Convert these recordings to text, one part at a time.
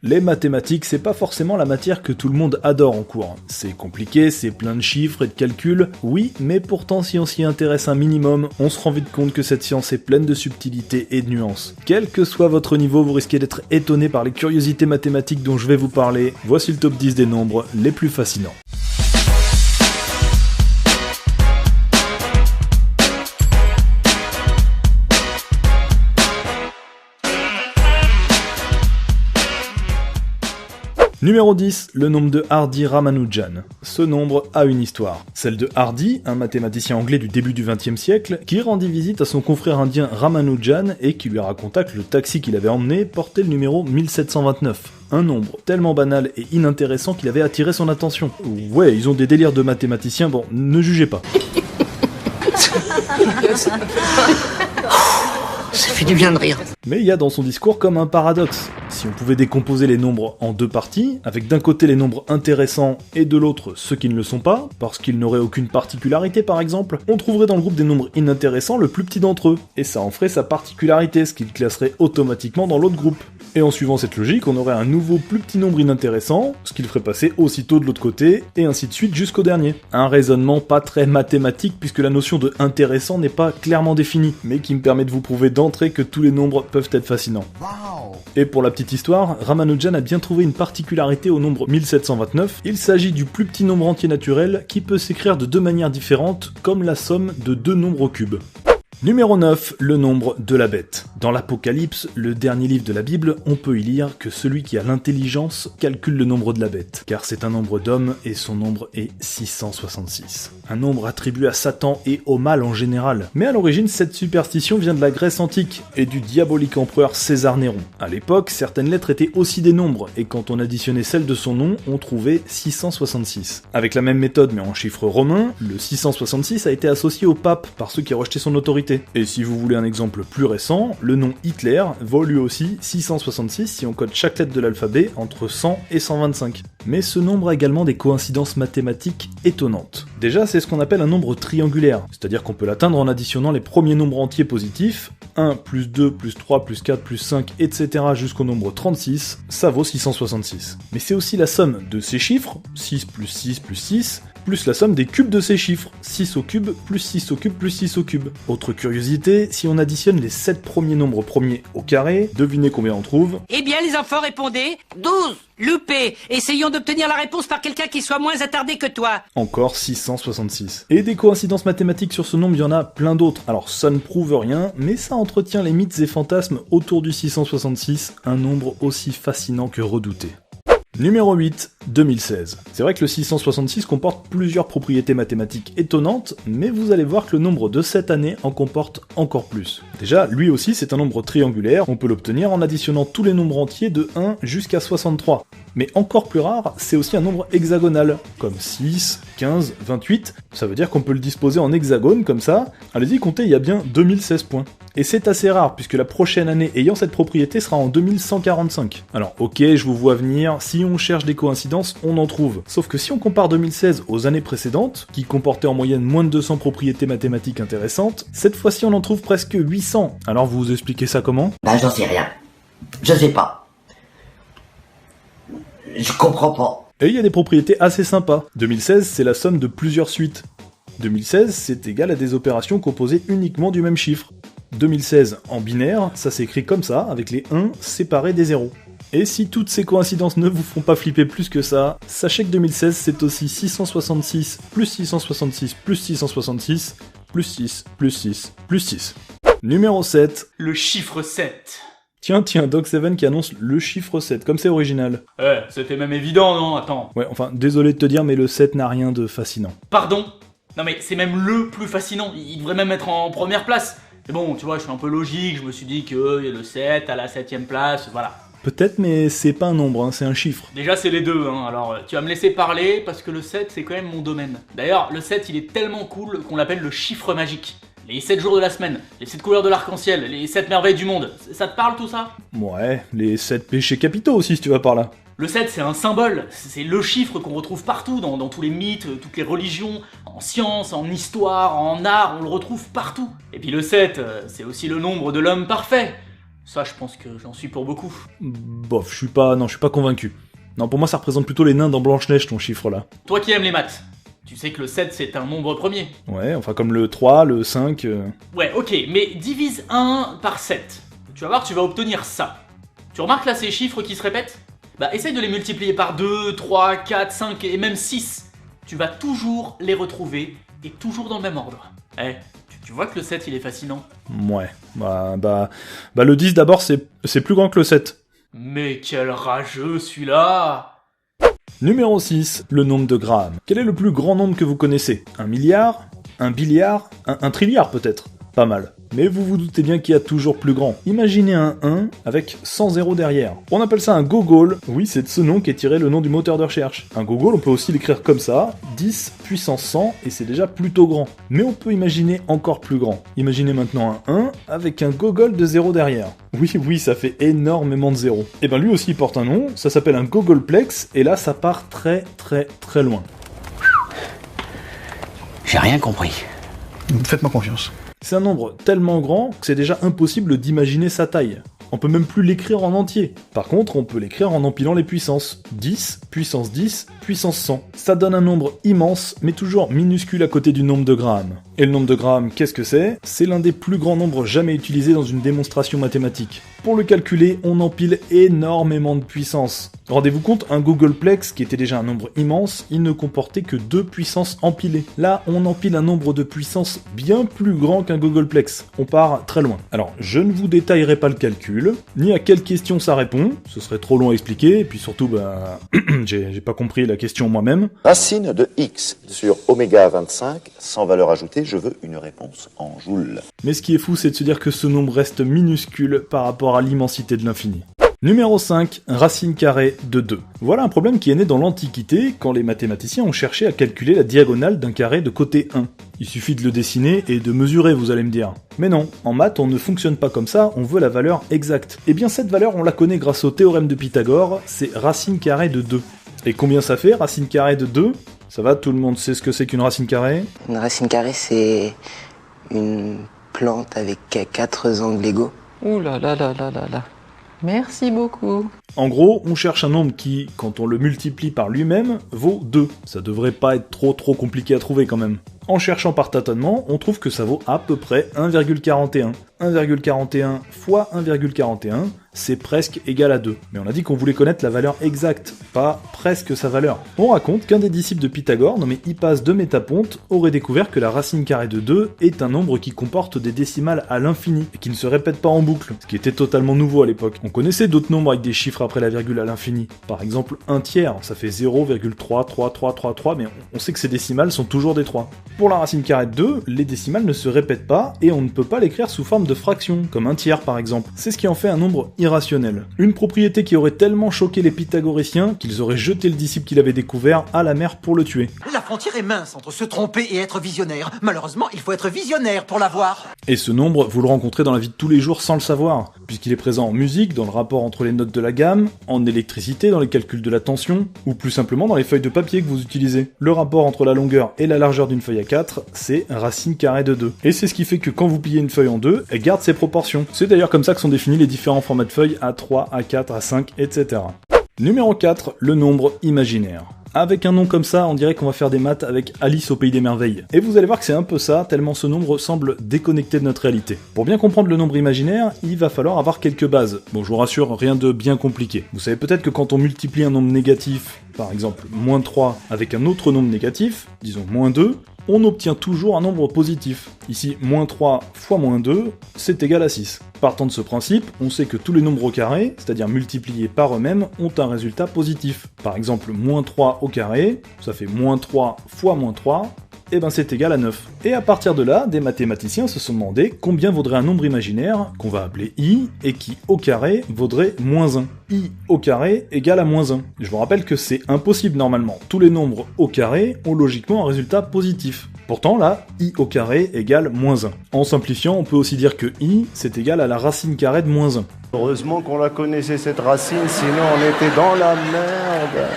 Les mathématiques, c'est pas forcément la matière que tout le monde adore en cours. C'est compliqué, c'est plein de chiffres et de calculs, oui, mais pourtant si on s'y intéresse un minimum, on se rend vite compte que cette science est pleine de subtilités et de nuances. Quel que soit votre niveau, vous risquez d'être étonné par les curiosités mathématiques dont je vais vous parler. Voici le top 10 des nombres les plus fascinants. Numéro 10, le nombre de Hardy Ramanujan. Ce nombre a une histoire. Celle de Hardy, un mathématicien anglais du début du XXe siècle, qui rendit visite à son confrère indien Ramanujan et qui lui raconta que le taxi qu'il avait emmené portait le numéro 1729. Un nombre tellement banal et inintéressant qu'il avait attiré son attention. Ouais, ils ont des délires de mathématiciens, bon, ne jugez pas. Ça fait du bien de rire. Mais il y a dans son discours comme un paradoxe. Si on pouvait décomposer les nombres en deux parties, avec d'un côté les nombres intéressants et de l'autre ceux qui ne le sont pas, parce qu'ils n'auraient aucune particularité par exemple, on trouverait dans le groupe des nombres inintéressants le plus petit d'entre eux, et ça en ferait sa particularité, ce qui le classerait automatiquement dans l'autre groupe. Et en suivant cette logique, on aurait un nouveau plus petit nombre inintéressant, ce qui le ferait passer aussitôt de l'autre côté, et ainsi de suite jusqu'au dernier. Un raisonnement pas très mathématique puisque la notion de intéressant n'est pas clairement définie, mais qui me permet de vous prouver d'entrée que tous les nombres peuvent être fascinants. Wow. Et pour la petite histoire, Ramanujan a bien trouvé une particularité au nombre 1729, il s'agit du plus petit nombre entier naturel qui peut s'écrire de deux manières différentes, comme la somme de deux nombres au cube. Numéro 9, le nombre de la bête. Dans l'Apocalypse, le dernier livre de la Bible, on peut y lire que celui qui a l'intelligence calcule le nombre de la bête, car c'est un nombre d'hommes et son nombre est 666. Un nombre attribué à Satan et au mal en général. Mais à l'origine, cette superstition vient de la Grèce antique et du diabolique empereur César Néron. À l'époque, certaines lettres étaient aussi des nombres, et quand on additionnait celles de son nom, on trouvait 666. Avec la même méthode mais en chiffres romains, le 666 a été associé au pape par ceux qui rejetaient son autorité. Et si vous voulez un exemple plus récent, le nom Hitler vaut lui aussi 666 si on code chaque lettre de l'alphabet entre 100 et 125. Mais ce nombre a également des coïncidences mathématiques étonnantes. Déjà, c'est ce qu'on appelle un nombre triangulaire, c'est-à-dire qu'on peut l'atteindre en additionnant les premiers nombres entiers positifs, 1, plus 2, plus 3, plus 4, plus 5, etc. jusqu'au nombre 36, ça vaut 666. Mais c'est aussi la somme de ces chiffres, 6 plus 6 plus 6, plus la somme des cubes de ces chiffres, 6 au cube, plus 6 au cube, plus 6 au cube. Autre curiosité, si on additionne les 7 premiers nombres premiers au carré, devinez combien on trouve. Eh bien les enfants, répondez 12. Loupé. Essayons d'obtenir la réponse par quelqu'un qui soit moins attardé que toi. Encore 666. Et des coïncidences mathématiques sur ce nombre, il y en a plein d'autres. Alors ça ne prouve rien, mais ça entretient les mythes et fantasmes autour du 666, un nombre aussi fascinant que redouté. Numéro 8, 2016. C'est vrai que le 666 comporte plusieurs propriétés mathématiques étonnantes, mais vous allez voir que le nombre de cette année en comporte encore plus. Déjà, lui aussi c'est un nombre triangulaire, on peut l'obtenir en additionnant tous les nombres entiers de 1 jusqu'à 63. Mais encore plus rare, c'est aussi un nombre hexagonal, comme 6, 15, 28, ça veut dire qu'on peut le disposer en hexagone comme ça, allez-y comptez, il y a bien 2016 points. Et c'est assez rare, puisque la prochaine année ayant cette propriété sera en 2145. Alors ok, je vous vois venir, si on cherche des coïncidences, on en trouve. Sauf que si on compare 2016 aux années précédentes, qui comportaient en moyenne moins de 200 propriétés mathématiques intéressantes, cette fois-ci on en trouve presque 800. Alors vous expliquez ça comment ? Bah j'en sais rien. Je sais pas. Je comprends pas. Et il y a des propriétés assez sympas. 2016, c'est la somme de plusieurs suites. 2016, c'est égal à des opérations composées uniquement du même chiffre. 2016 en binaire, ça s'écrit comme ça, avec les 1 séparés des 0. Et si toutes ces coïncidences ne vous font pas flipper plus que ça, sachez que 2016 c'est aussi 666, plus 666, plus 666, plus 6, plus 6, plus 6. Numéro 7. Le chiffre 7. Tiens, Dog7 qui annonce le chiffre 7, comme c'est original. C'était même évident, non ? Attends. Ouais, enfin, désolé de te dire, mais le 7 n'a rien de fascinant. Pardon ? Non mais c'est même le plus fascinant, il devrait même être en première place. Mais bon, tu vois, je suis un peu logique, je me suis dit que le 7 à la 7ème place, voilà. Peut-être, mais c'est pas un nombre, hein, c'est un chiffre. Déjà c'est les deux, hein. Alors tu vas me laisser parler parce que le 7 c'est quand même mon domaine. D'ailleurs, le 7 il est tellement cool qu'on l'appelle le chiffre magique. Les 7 jours de la semaine, les 7 couleurs de l'arc-en-ciel, les 7 merveilles du monde, ça te parle tout ça ? Ouais, les 7 péchés capitaux aussi si tu vas par là. Le 7 c'est un symbole, c'est le chiffre qu'on retrouve partout, dans tous les mythes, toutes les religions, en science, en histoire, en art, on le retrouve partout. Et puis le 7, c'est aussi le nombre de l'homme parfait. Ça, je pense que j'en suis pour beaucoup. Bof, je suis pas convaincu. Non, pour moi ça représente plutôt les nains dans Blanche-Neige, ton chiffre là. Toi qui aimes les maths, tu sais que le 7 c'est un nombre premier. Ouais, enfin comme le 3, le 5... Ouais, ok, mais divise 1 par 7. Tu vas voir, tu vas obtenir ça. Tu remarques là ces chiffres qui se répètent? Bah essaye de les multiplier par 2, 3, 4, 5 et même 6. Tu vas toujours les retrouver et toujours dans le même ordre. Tu vois que le 7 il est fascinant. Ouais, bah le 10 d'abord c'est plus grand que le 7. Mais quel rageux celui-là! Numéro 6, le nombre de Graham. Quel est le plus grand nombre que vous connaissez? 1 milliard? 1 billiard? Un trilliard peut-être? Pas mal. Mais vous vous doutez bien qu'il y a toujours plus grand. Imaginez un 1 avec 100 zéros derrière. On appelle ça un gogol. Oui, c'est de ce nom qu'est tiré le nom du moteur de recherche. Un gogol, on peut aussi l'écrire comme ça, 10 puissance 100, et c'est déjà plutôt grand. Mais on peut imaginer encore plus grand. Imaginez maintenant un 1 avec un gogol de 0 derrière. Oui, ça fait énormément de zéros. Et ben lui aussi il porte un nom, ça s'appelle un gogolplex, et là ça part très loin. J'ai rien compris. Faites-moi confiance. C'est un nombre tellement grand que c'est déjà impossible d'imaginer sa taille. On peut même plus l'écrire en entier. Par contre, on peut l'écrire en empilant les puissances. 10, puissance 10, puissance 100. Ça donne un nombre immense, mais toujours minuscule à côté du nombre de Graham. Et le nombre de Graham, qu'est-ce que c'est? C'est l'un des plus grands nombres jamais utilisés dans une démonstration mathématique. Pour le calculer, on empile énormément de puissance. Rendez-vous compte, un gogolplex, qui était déjà un nombre immense, il ne comportait que 2 puissances empilées. Là, on empile un nombre de puissance bien plus grand qu'un gogolplex. On part très loin. Alors, je ne vous détaillerai pas le calcul, ni à quelle question ça répond, ce serait trop long à expliquer, et puis surtout, j'ai pas compris la question moi-même. Racine de x sur oméga 25, sans valeur ajoutée, je veux une réponse en joules. Mais ce qui est fou, c'est de se dire que ce nombre reste minuscule par rapport à l'immensité de l'infini. Numéro 5, racine carrée de 2. Voilà un problème qui est né dans l'Antiquité, quand les mathématiciens ont cherché à calculer la diagonale d'un carré de côté 1. Il suffit de le dessiner et de mesurer, vous allez me dire. Mais non, en maths, on ne fonctionne pas comme ça, on veut la valeur exacte. Et bien cette valeur, on la connaît grâce au théorème de Pythagore, c'est racine carrée de 2. Et combien ça fait, racine carrée de 2? Ça va, tout le monde sait ce que c'est qu'une racine carrée? Une racine carrée, c'est une plante avec 4 angles égaux. Ouh là là là là là là. Merci beaucoup. En gros, on cherche un nombre qui, quand on le multiplie par lui-même, vaut 2. Ça devrait pas être trop compliqué à trouver quand même. En cherchant par tâtonnement, on trouve que ça vaut à peu près 1,41. 1,41 fois 1,41, c'est presque égal à 2. Mais on a dit qu'on voulait connaître la valeur exacte, pas presque sa valeur. On raconte qu'un des disciples de Pythagore, nommé Hippas de Métaponte, aurait découvert que la racine carrée de 2 est un nombre qui comporte des décimales à l'infini, et qui ne se répète pas en boucle, ce qui était totalement nouveau à l'époque. On connaissait d'autres nombres avec des chiffres après la virgule à l'infini. Par exemple, 1 tiers, ça fait 0,33333, mais on sait que ces décimales sont toujours des 3. Pour la racine carrée de 2, les décimales ne se répètent pas, et on ne peut pas l'écrire sous forme de fraction, comme 1 tiers par exemple. C'est ce qui en fait un nombre irrationnel. Une propriété qui aurait tellement choqué les pythagoriciens qu'ils auraient jeté le disciple qu'il avait découvert à la mer pour le tuer. La frontière est mince entre se tromper et être visionnaire. Malheureusement, il faut être visionnaire pour l'avoir. Et ce nombre, vous le rencontrez dans la vie de tous les jours sans le savoir, puisqu'il est présent en musique, dans le rapport entre les notes de la gamme, en électricité, dans les calculs de la tension, ou plus simplement dans les feuilles de papier que vous utilisez. Le rapport entre la longueur et la largeur d'une feuille A4, c'est racine carrée de 2. Et c'est ce qui fait que quand vous pliez une feuille en deux, elle garde ses proportions. C'est d'ailleurs comme ça que sont définis les différents formats de feuilles A3, A4, A5, etc. Numéro 4, le nombre imaginaire. Avec un nom comme ça, on dirait qu'on va faire des maths avec Alice au pays des merveilles. Et vous allez voir que c'est un peu ça, tellement ce nombre semble déconnecté de notre réalité. Pour bien comprendre le nombre imaginaire, il va falloir avoir quelques bases. Bon, je vous rassure, rien de bien compliqué. Vous savez peut-être que quand on multiplie un nombre négatif, par exemple moins 3, avec un autre nombre négatif, disons moins 2, on obtient toujours un nombre positif. Ici, moins 3 fois moins 2, c'est égal à 6. Partant de ce principe, on sait que tous les nombres au carré, c'est-à-dire multipliés par eux-mêmes, ont un résultat positif. Par exemple, moins 3 au carré, ça fait moins 3 fois moins 3, et ben c'est égal à 9. Et à partir de là, des mathématiciens se sont demandé combien vaudrait un nombre imaginaire, qu'on va appeler i, et qui au carré vaudrait moins 1. I au carré égale à moins 1. Je vous rappelle que c'est impossible normalement. Tous les nombres au carré ont logiquement un résultat positif. Pourtant là, i au carré égale moins 1. En simplifiant, on peut aussi dire que i, c'est égal à la racine carrée de moins 1. Heureusement qu'on la connaissait cette racine, sinon on était dans la merde.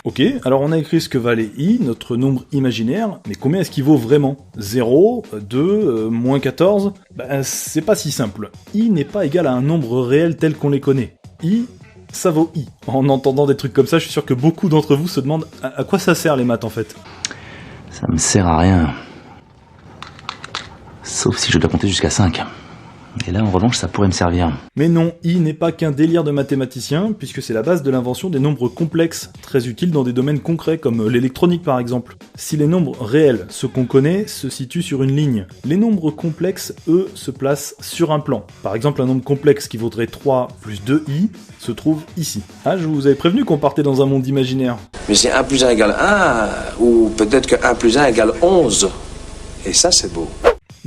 Ok, alors on a écrit ce que valait i, notre nombre imaginaire, mais combien est-ce qu'il vaut vraiment? 0, 2, moins 14? C'est pas si simple. I n'est pas égal à un nombre réel tel qu'on les connaît. I, ça vaut i. En entendant des trucs comme ça, je suis sûr que beaucoup d'entre vous se demandent à quoi ça sert les maths en fait. Ça me sert à rien. Sauf si je dois compter jusqu'à 5. Et là, en revanche, ça pourrait me servir. Mais non, i n'est pas qu'un délire de mathématicien, puisque c'est la base de l'invention des nombres complexes, très utiles dans des domaines concrets comme l'électronique par exemple. Si les nombres réels, ceux qu'on connaît, se situent sur une ligne, les nombres complexes, eux, se placent sur un plan. Par exemple, un nombre complexe qui vaudrait 3 plus 2i se trouve ici. Ah, je vous avais prévenu qu'on partait dans un monde imaginaire. Mais c'est 1 plus 1 égale 1, ou peut-être que 1 plus 1 égale 11. Et ça, c'est beau.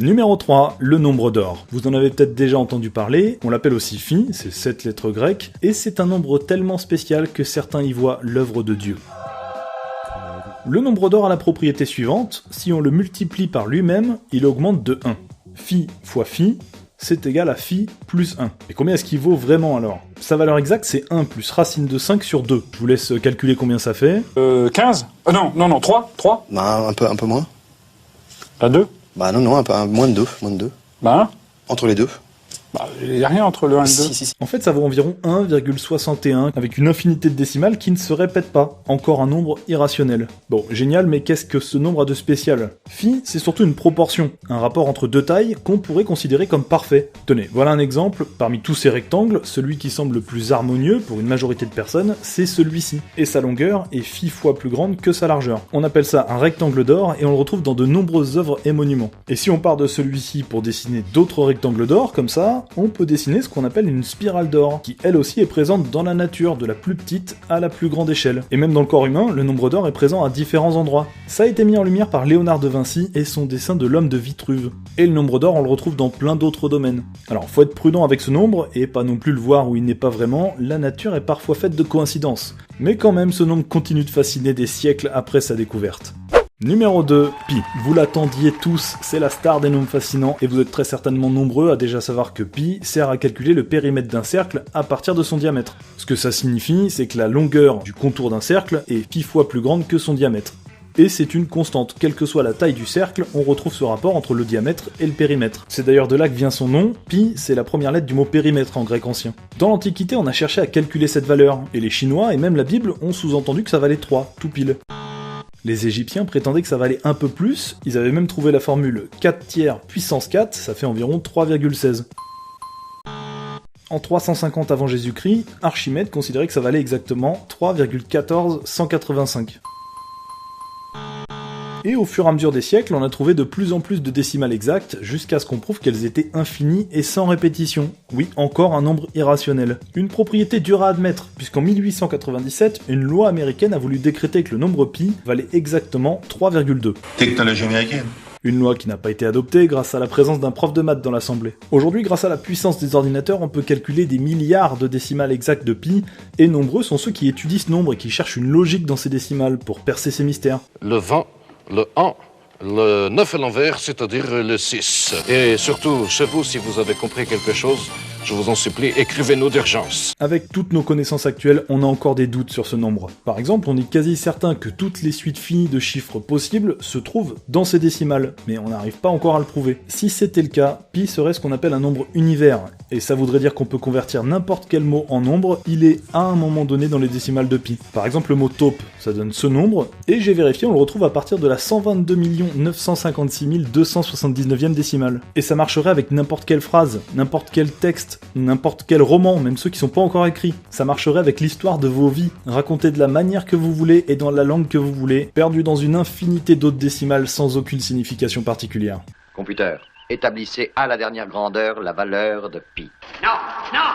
Numéro 3, le nombre d'or. Vous en avez peut-être déjà entendu parler, on l'appelle aussi phi, c'est 7 lettres grecques, et c'est un nombre tellement spécial que certains y voient l'œuvre de Dieu. Le nombre d'or a la propriété suivante, si on le multiplie par lui-même, il augmente de 1. Phi fois phi, c'est égal à phi plus 1. Et combien est-ce qu'il vaut vraiment alors? Sa valeur exacte c'est 1 plus racine de 5 sur 2. Je vous laisse calculer combien ça fait. 15 Non, 3 Bah, un peu moins. Pas 2 Bah non, un peu moins de 2. Bah 1 Entre les deux. Bah, il n'y a rien entre le 1 et le 2. Si. En fait, ça vaut environ 1,61, avec une infinité de décimales qui ne se répètent pas. Encore un nombre irrationnel. Bon, génial, mais qu'est-ce que ce nombre a de spécial? Phi, c'est surtout une proportion, un rapport entre deux tailles qu'on pourrait considérer comme parfait. Tenez, voilà un exemple. Parmi tous ces rectangles, celui qui semble le plus harmonieux pour une majorité de personnes, c'est celui-ci. Et sa longueur est phi fois plus grande que sa largeur. On appelle ça un rectangle d'or, et on le retrouve dans de nombreuses œuvres et monuments. Et si on part de celui-ci pour dessiner d'autres rectangles d'or, comme ça, on peut dessiner ce qu'on appelle une spirale d'or, qui elle aussi est présente dans la nature, de la plus petite à la plus grande échelle. Et même dans le corps humain, le nombre d'or est présent à différents endroits. Ça a été mis en lumière par Léonard de Vinci et son dessin de l'homme de Vitruve. Et le nombre d'or, on le retrouve dans plein d'autres domaines. Alors, faut être prudent avec ce nombre, et pas non plus le voir où il n'est pas vraiment, la nature est parfois faite de coïncidences. Mais quand même, ce nombre continue de fasciner des siècles après sa découverte. Numéro 2, pi. Vous l'attendiez tous, c'est la star des nombres fascinants et vous êtes très certainement nombreux à déjà savoir que pi sert à calculer le périmètre d'un cercle à partir de son diamètre. Ce que ça signifie, c'est que la longueur du contour d'un cercle est pi fois plus grande que son diamètre. Et c'est une constante, quelle que soit la taille du cercle, on retrouve ce rapport entre le diamètre et le périmètre. C'est d'ailleurs de là que vient son nom, pi c'est la première lettre du mot périmètre en grec ancien. Dans l'Antiquité, on a cherché à calculer cette valeur, et les Chinois et même la Bible ont sous-entendu que ça valait 3, tout pile. Les Égyptiens prétendaient que ça valait un peu plus, ils avaient même trouvé la formule 4 tiers puissance 4, ça fait environ 3,16. En 350 avant Jésus-Christ, Archimède considérait que ça valait exactement 3,14185. Et au fur et à mesure des siècles, on a trouvé de plus en plus de décimales exactes, jusqu'à ce qu'on prouve qu'elles étaient infinies et sans répétition. Oui, encore un nombre irrationnel. Une propriété dure à admettre, puisqu'en 1897, une loi américaine a voulu décréter que le nombre pi valait exactement 3,2. Technologie américaine. Une loi qui n'a pas été adoptée grâce à la présence d'un prof de maths dans l'assemblée. Aujourd'hui, grâce à la puissance des ordinateurs, on peut calculer des milliards de décimales exactes de pi, et nombreux sont ceux qui étudient ce nombre et qui cherchent une logique dans ces décimales pour percer ces mystères. Le 20, le 1, le 9 à l'envers, c'est-à-dire le 6. Et surtout, chez vous, si vous avez compris quelque chose, je vous en supplie, écrivez-nous d'urgence. Avec toutes nos connaissances actuelles, on a encore des doutes sur ce nombre. Par exemple, on est quasi certain que toutes les suites finies de chiffres possibles se trouvent dans ces décimales, mais on n'arrive pas encore à le prouver. Si c'était le cas, pi serait ce qu'on appelle un nombre univers, et ça voudrait dire qu'on peut convertir n'importe quel mot en nombre, il est à un moment donné dans les décimales de pi. Par exemple, le mot taupe, ça donne ce nombre, et j'ai vérifié, on le retrouve à partir de la 122 956 279e décimale. Et ça marcherait avec n'importe quelle phrase, n'importe quel texte, n'importe quel roman, même ceux qui sont pas encore écrits. Ça marcherait avec l'histoire de vos vies, racontée de la manière que vous voulez et dans la langue que vous voulez, perdu dans une infinité d'autres décimales sans aucune signification particulière. Computer, établissez à la dernière grandeur la valeur de pi. Non, non,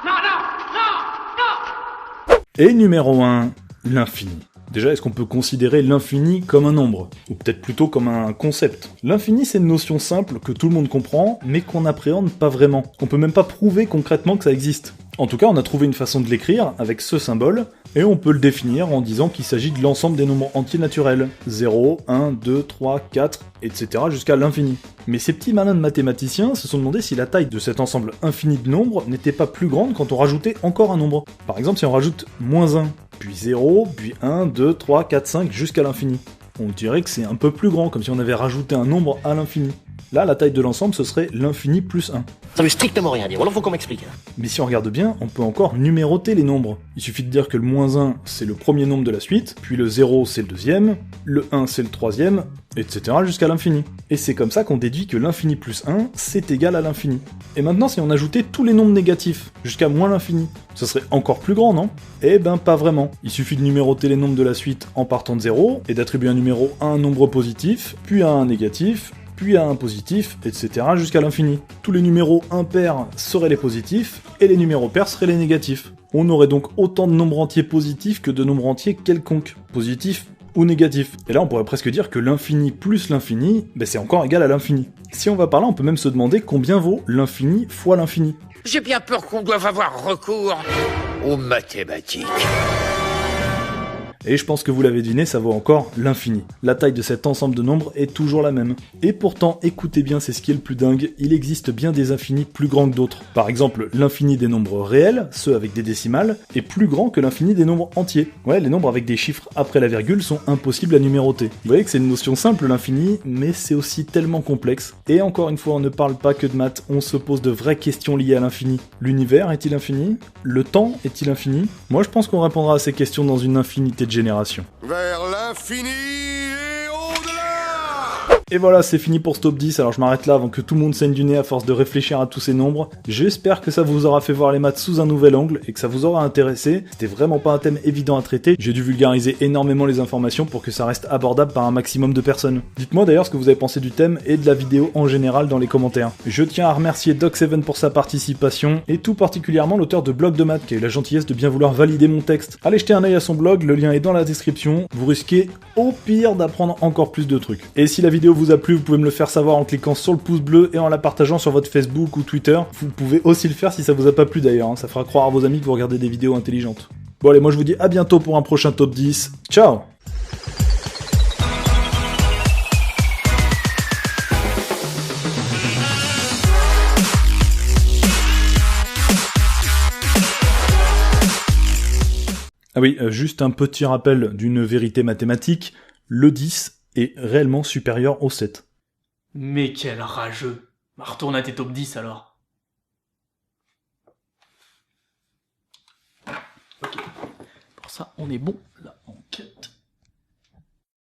non, non, non, non. Et numéro 1, l'infini. Déjà, est-ce qu'on peut considérer l'infini comme un nombre? Ou peut-être plutôt comme un concept? L'infini, c'est une notion simple que tout le monde comprend, mais qu'on n'appréhende pas vraiment. On peut même pas prouver concrètement que ça existe. En tout cas, on a trouvé une façon de l'écrire, avec ce symbole, et on peut le définir en disant qu'il s'agit de l'ensemble des nombres entiers naturels. 0, 1, 2, 3, 4, etc. jusqu'à l'infini. Mais ces petits malins de mathématiciens se sont demandé si la taille de cet ensemble infini de nombres n'était pas plus grande quand on rajoutait encore un nombre. Par exemple, si on rajoute -1, puis 0, puis 1, 2, 3, 4, 5, jusqu'à l'infini. On dirait que c'est un peu plus grand, comme si on avait rajouté un nombre à l'infini. Là, la taille de l'ensemble, ce serait l'infini plus 1. Ça veut strictement rien dire, alors faut qu'on m'explique. Mais si on regarde bien, on peut encore numéroter les nombres. Il suffit de dire que le moins 1, c'est le premier nombre de la suite, puis le 0, c'est le deuxième, le 1, c'est le troisième, etc. jusqu'à l'infini. Et c'est comme ça qu'on déduit que l'infini plus 1, c'est égal à l'infini. Et maintenant, si on ajoutait tous les nombres négatifs, jusqu'à moins l'infini, ce serait encore plus grand, non? Eh ben, pas vraiment. Il suffit de numéroter les nombres de la suite en partant de 0, et d'attribuer un numéro à un nombre positif, puis à un négatif, puis à un positif, etc. jusqu'à l'infini. Tous les numéros impairs seraient les positifs, et les numéros pairs seraient les négatifs. On aurait donc autant de nombres entiers positifs que de nombres entiers quelconques, positifs ou négatifs. Et là on pourrait presque dire que l'infini plus l'infini, ben c'est encore égal à l'infini. Si on va par là, on peut même se demander combien vaut l'infini fois l'infini. J'ai bien peur qu'on doive avoir recours aux mathématiques. Et je pense que vous l'avez deviné, ça vaut encore l'infini. La taille de cet ensemble de nombres est toujours la même. Et pourtant, écoutez bien, c'est ce qui est le plus dingue, il existe bien des infinis plus grands que d'autres. Par exemple, l'infini des nombres réels, ceux avec des décimales, est plus grand que l'infini des nombres entiers. Ouais, les nombres avec des chiffres après la virgule sont impossibles à numéroter. Vous voyez que c'est une notion simple l'infini, mais c'est aussi tellement complexe. Et encore une fois, on ne parle pas que de maths, on se pose de vraies questions liées à l'infini. L'univers est-il infini? Le temps est-il infini? Moi je pense qu'on répondra à ces questions dans une infinité de génération. Vers l'infini et au-delà. Et voilà, c'est fini pour ce top 10, alors je m'arrête là avant que tout le monde saigne du nez à force de réfléchir à tous ces nombres. J'espère que ça vous aura fait voir les maths sous un nouvel angle et que ça vous aura intéressé. C'était vraiment pas un thème évident à traiter, j'ai dû vulgariser énormément les informations pour que ça reste abordable par un maximum de personnes. Dites-moi d'ailleurs ce que vous avez pensé du thème et de la vidéo en général dans les commentaires. Je tiens à remercier Doc7 pour sa participation et tout particulièrement l'auteur de Blog de maths qui a eu la gentillesse de bien vouloir valider mon texte. Allez jeter un œil à son blog, le lien est dans la description, vous risquez au pire d'apprendre encore plus de trucs. Et si la vidéo vous a plu, vous pouvez me le faire savoir en cliquant sur le pouce bleu et en la partageant sur votre Facebook ou Twitter. Vous pouvez aussi le faire si ça vous a pas plu d'ailleurs, ça fera croire à vos amis que vous regardez des vidéos intelligentes. Bon allez, moi je vous dis à bientôt pour un prochain top 10. Ciao! Ah oui, juste un petit rappel d'une vérité mathématique, le 10 est réellement supérieur au 7. Mais quel rageux. Retourne à tes top 10 alors. Ok. Pour ça, on est bon. Là, on